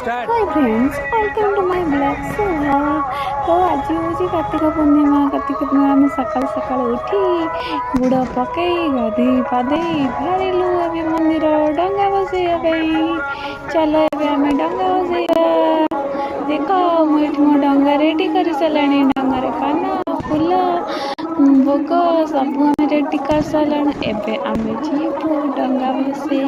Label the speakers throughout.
Speaker 1: Hi friends, welcome to my blog Soha. तो आज हूँ कार्तिक पूर्णिमा आम सकाल सकाल उठी गुड़ पकई गाधे पाधे बाहरिलु ए मंदिर डंगा बसैया चल एम डंगा बसैया देख मुझे मो डंगा रेडी कर सारे डंगार पान फुल भोग सब आम रेडी कर सारे एवं आम जीवु डंगा बसई।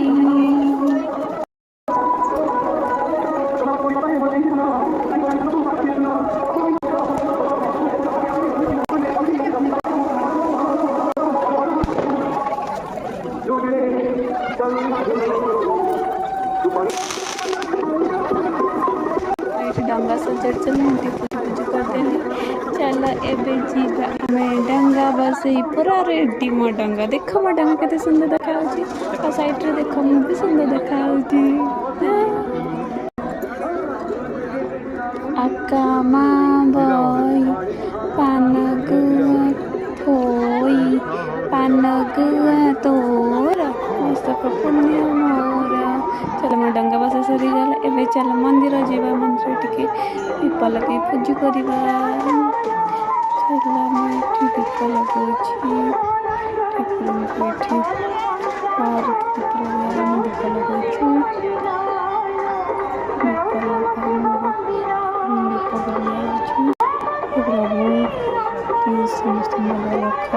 Speaker 1: डंगा सजड़ चलती पूजा करदेली चल एवं जीवा आम डंगा बसई पूरा रेडी मो डंगा देख मो डंगा केते सुंदर देखा साइड रे देख मु भी सुंदर देखा आका माँ बई पान गुआ थोई पान गुआ तोर मस्तक पुण्य मोर चल मो डंगा बसा सरीगला एवं चल मंदिर जावा मंदिर टिके दीप लगे पूजा करवा चल मैं दीप लगौछि ठाकुर को और दीप लगा दीप लगौछु दीप प्रभु तू समस्त भल रख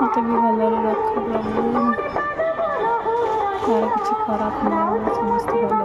Speaker 1: मत भी भल रख प्रभु तार किसी खराब ना हो समस्त भल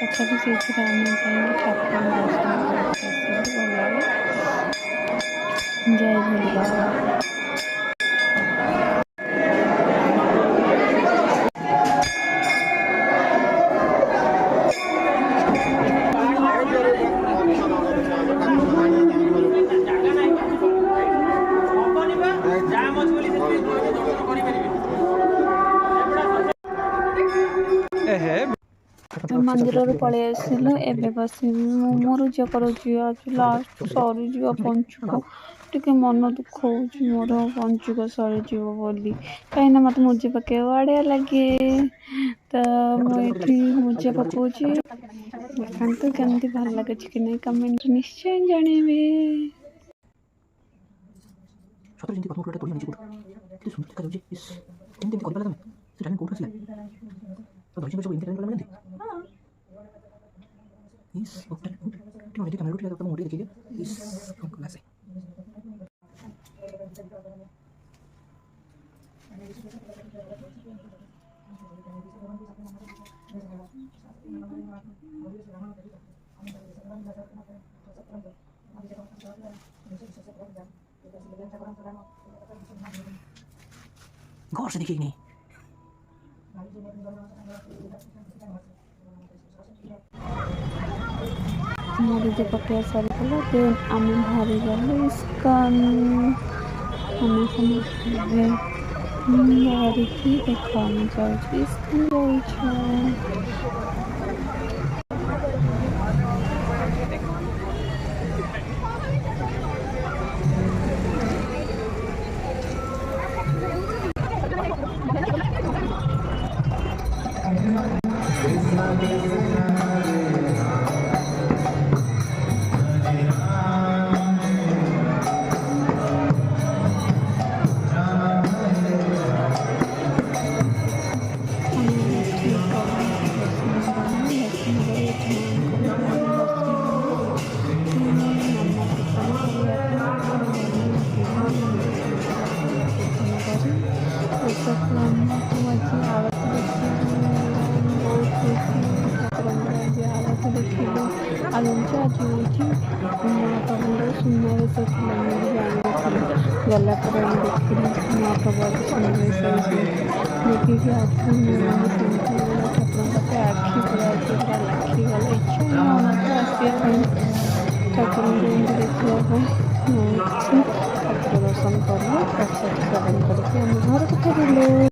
Speaker 1: तथापि से आम जाए ठाकुर दर्शन जय भोलेबाबा। मंदिर पलि आसलु एवं बस मुरुज कर लास्ट सरीज पंचुक टे मन दुख हो मोर पंचुक सरीज बोली कहीं मत मुझे पके बड़िया लगे तो मुझे मुझे पकाऊँगी देखते केमती भल लगे कि नहीं कमेंट निश्चय जानवे।
Speaker 2: गौर से देखिए नहीं
Speaker 1: मुरुज पकड़ा सारी देन आम बाहरी गलु इस्कन आम समझे बाहरी की देखा जाऊँ इस्कन जाऊँ ସୁନ୍ଦର ଥିଲା ମୁଁ ବି ଜାଣିନଥିଲି। ଗଲା ପରେ ଆମେ ଦେଖିଲୁ ମା ପ୍ରଭୁ ସୁନ୍ଦର ଦେଖିକି ଆଉଥରେ ମୁଁ ସେମିତି ଠାକୁରଙ୍କ ପାଖରେ ଆଖି ପୁରା ଲାଖିଗଲା। ଇଚ୍ଛା ହିଁ ହେଉନଥିଲା ଆସିବା ପାଇଁ ଠାକୁରଙ୍କୁ ଏମିତି ଦେଖିବା ପାଇଁ। ଠାକୁର ଦର୍ଶନ କଲୁ ପ୍ରସାଦ ସେବନ କରିକି ଆମେ ଘରକୁ ଫେରିଲୁ।